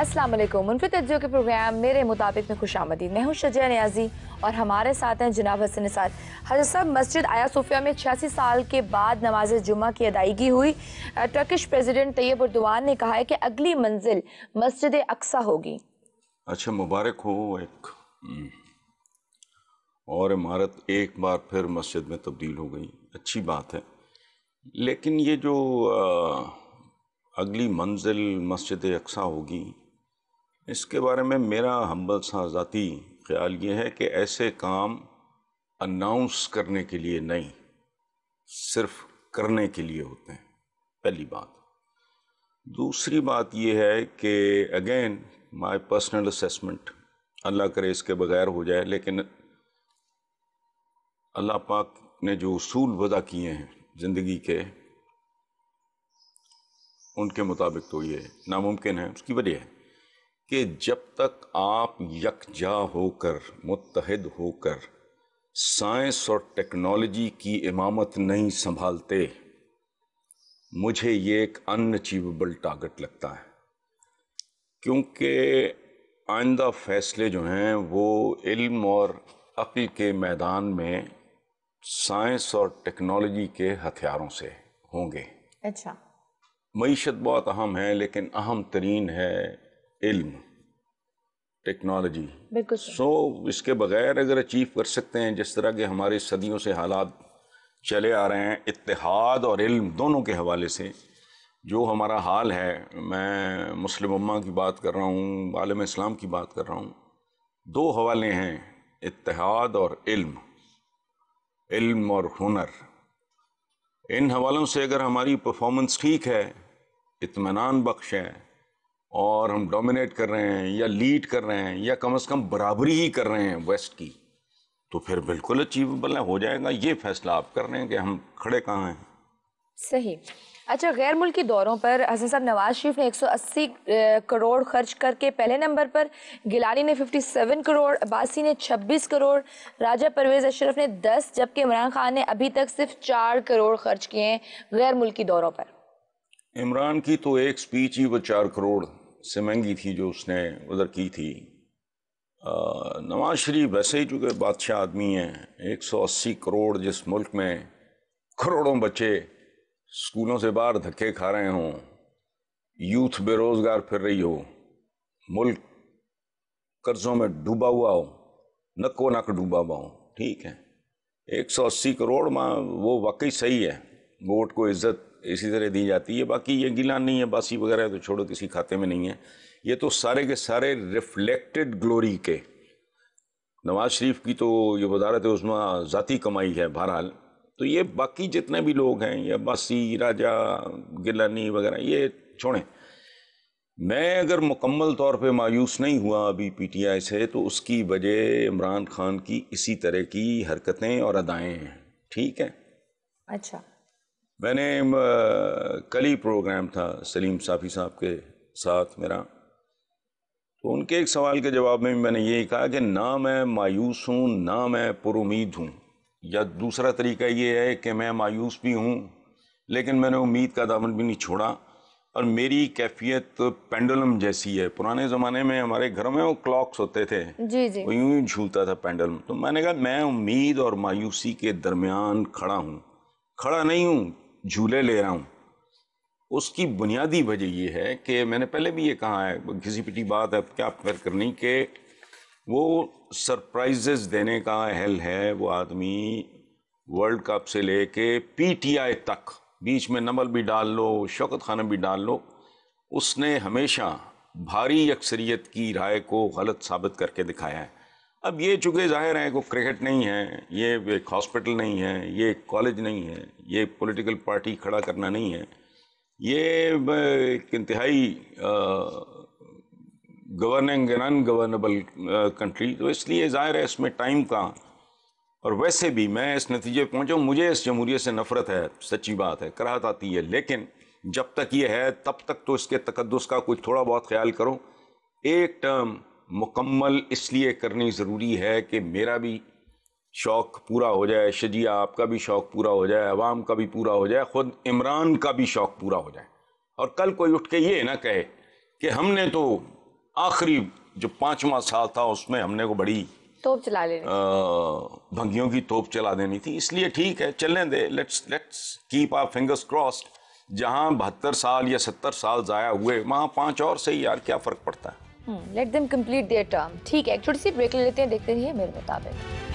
अस्सलाम वालेकुम। मुनफिद तज्जियो के प्रोग्राम मेरे मुताबिक में खुश आमदीद। मैं हूँ शजिया नियाजी और हमारे साथ हैं जनाब हसन निसार। हज़रत साहब, मस्जिद आया सोफिया में 86 साल के बाद नमाज जुमा की अदायगी हुई। टर्किश प्रेसिडेंट तैयब एर्दोगान ने कहा है कि अगली मंजिल मस्जिद अक्सा होगी। अच्छा, मुबारक हो। एक और इमारत एक बार फिर मस्जिद में तब्दील हो गई, अच्छी बात है। लेकिन ये जो अगली मंजिल मस्जिद अक्सा होगी, इसके बारे में मेरा हम्बल सा ज़ाती ख्याल ये है कि ऐसे काम अनाउंस करने के लिए नहीं, सिर्फ करने के लिए होते हैं, पहली बात। दूसरी बात ये है कि अगेन माय पर्सनल असेसमेंट, अल्लाह करे इसके बगैर हो जाए, लेकिन अल्लाह पाक ने जो उसूल वज़ा किए हैं ज़िंदगी के, उनके मुताबिक तो ये नामुमकिन है। उसकी वजह है कि जब तक आप यकजा होकर, मुत्तहिद होकर साइंस और टेक्नोलॉजी की इमामत नहीं संभालते, मुझे ये एक अनअचीवेबल टारगेट लगता है। क्योंकि आइंदा फैसले जो हैं वो इल्म और अक्ल के मैदान में साइंस और टेक्नोलॉजी के हथियारों से होंगे। अच्छा, मईशत बहुत अहम है, लेकिन अहम तरीन है इल्म, टेक्नोलॉजी। बिल्कुल। इसके बगैर अगर अचीव कर सकते हैं, जिस तरह के हमारे सदियों से हालात चले आ रहे हैं, इत्तेहाद और इल्म दोनों के हवाले से जो हमारा हाल है, मैं मुस्लिम उम्मा की बात कर रहा हूँ, आलम इस्लाम की बात कर रहा हूँ, दो हवाले हैं, इत्तेहाद और इल्म, इल्म और हुनर। इन हवालों से अगर हमारी परफॉर्मेंस ठीक है, इत्मीनान बख्श है, और हम डोमिनेट कर रहे हैं या लीड कर रहे हैं या कम से कम बराबरी ही कर रहे हैं वेस्ट की, तो फिर बिल्कुल अचीवेबल हो जाएगा। ये फैसला आप कर रहे हैं कि हम खड़े कहाँ हैं। सही। अच्छा, गैर मुल्की दौरों पर हसन साहब, नवाज शरीफ ने 180 करोड़ खर्च करके पहले नंबर पर, गिलानी ने 57 करोड़, अब्बासी ने 26 करोड़, राजा परवेज अशरफ ने 10, जबकि इमरान खान ने अभी तक सिर्फ 4 करोड़ खर्च किए हैं गैर मुल्की दौरों पर। इमरान की तो एक स्पीच ही वो 4 करोड़ से महंगी थी जो उसने उधर की थी। नवाज शरीफ वैसे ही चूँकि बादशाह आदमी हैं, 180 करोड़ जिस मुल्क में करोड़ों बच्चे स्कूलों से बाहर धक्के खा रहे हों, यूथ बेरोज़गार फिर रही हो, मुल्क कर्ज़ों में डूबा हुआ हो, नक्को नक डूबा हुआ हो, ठीक है, 180 करोड़ माँ वो वाकई सही है। वोट को इज़्ज़त इसी तरह दी जाती है। बाकी ये गिलानी है, बासी वगैरह तो छोड़ो, किसी खाते में नहीं है। ये तो सारे के सारे रिफ्लेक्टेड ग्लोरी के, नवाज शरीफ की तो ये वज़ारत उस्मा ज़ाती कमाई है बहरहाल। तो ये बाकी जितने भी लोग हैं, ये अब्बासी, राजा, गिलानी वगैरह, ये छोड़ें। मैं अगर मुकम्मल तौर पे मायूस नहीं हुआ अभी पीटीआई से, तो उसकी वजह इमरान खान की इसी तरह की हरकतें और अदाएँ हैं, ठीक है। अच्छा, मैंने कल ही प्रोग्राम था सलीम साफ़ी साहब के साथ मेरा, तो उनके एक सवाल के जवाब में मैंने यही कहा कि ना मैं मायूस हूँ, ना मैं पुरुमीद हूँ, या दूसरा तरीका ये है कि मैं मायूस भी हूँ लेकिन मैंने उम्मीद का दामन भी नहीं छोड़ा, और मेरी कैफियत पेंडुलम जैसी है। पुराने ज़माने में हमारे घरों में वो क्लॉक्स होते थे, जी जी, वो यूं ही झूलता था पेंडुलम। तो मैंने कहा मैं उम्मीद और मायूसी के दरमियान खड़ा हूँ, खड़ा नहीं हूँ, झूले ले रहा हूँ। उसकी बुनियादी वजह ये है कि मैंने पहले भी ये कहा है, किसी पिटी बात है क्या फिर करनी, कि वो सरप्राइजेस देने का अहल है वो आदमी। वर्ल्ड कप से लेके पीटीआई तक, बीच में नमल भी डाल लो, शौकत खाना भी डाल लो, उसने हमेशा भारी अक्सरियत की राय को गलत साबित करके दिखाया है। अब ये चूँकि ज़ाहिर है को क्रिकेट नहीं है, ये एक हॉस्पिटल नहीं है, ये एक कॉलेज नहीं है, ये पॉलिटिकल पार्टी खड़ा करना नहीं है, ये एक इंतहाई गवर्निंग एंड अनगवर्नेबल कंट्री, तो इसलिए ज़ाहिर है इसमें टाइम का। और वैसे भी मैं इस नतीजे पर पहुँचा हूँ, मुझे इस जमहूरियत से नफ़रत है, सच्ची बात है, कराहत आती है, लेकिन जब तक ये है तब तक तो इसके तकद्दुस का कुछ थोड़ा बहुत ख्याल करो। एक टर्म मुकम्मल इसलिए करनी ज़रूरी है कि मेरा भी शौक़ पूरा हो जाए, शजिया आपका भी शौक़ पूरा हो जाए, अवाम का भी पूरा हो जाए, ख़ुद इमरान का भी शौक़ पूरा हो जाए, और कल कोई उठ के ये ना कहे कि हमने तो آخری جو 5واں سال تھا اس میں ہم نے کو بڑی توپ چلا لے بھنگیوں کی توپ چلا دینی تھی. اس لیے ٹھیک ہے چلنے دے, let's keep our fingers crossed. جہاں 72 سال یا 70 سال ضائع ہوئے وہاں 5 اور سے یار کیا فرق پڑتا ہے. Let them complete their term. ٹھیک ہے ایک چھوٹی سی بریک لے لیتے ہیں, دیکھتے رہیے میرے مطابق.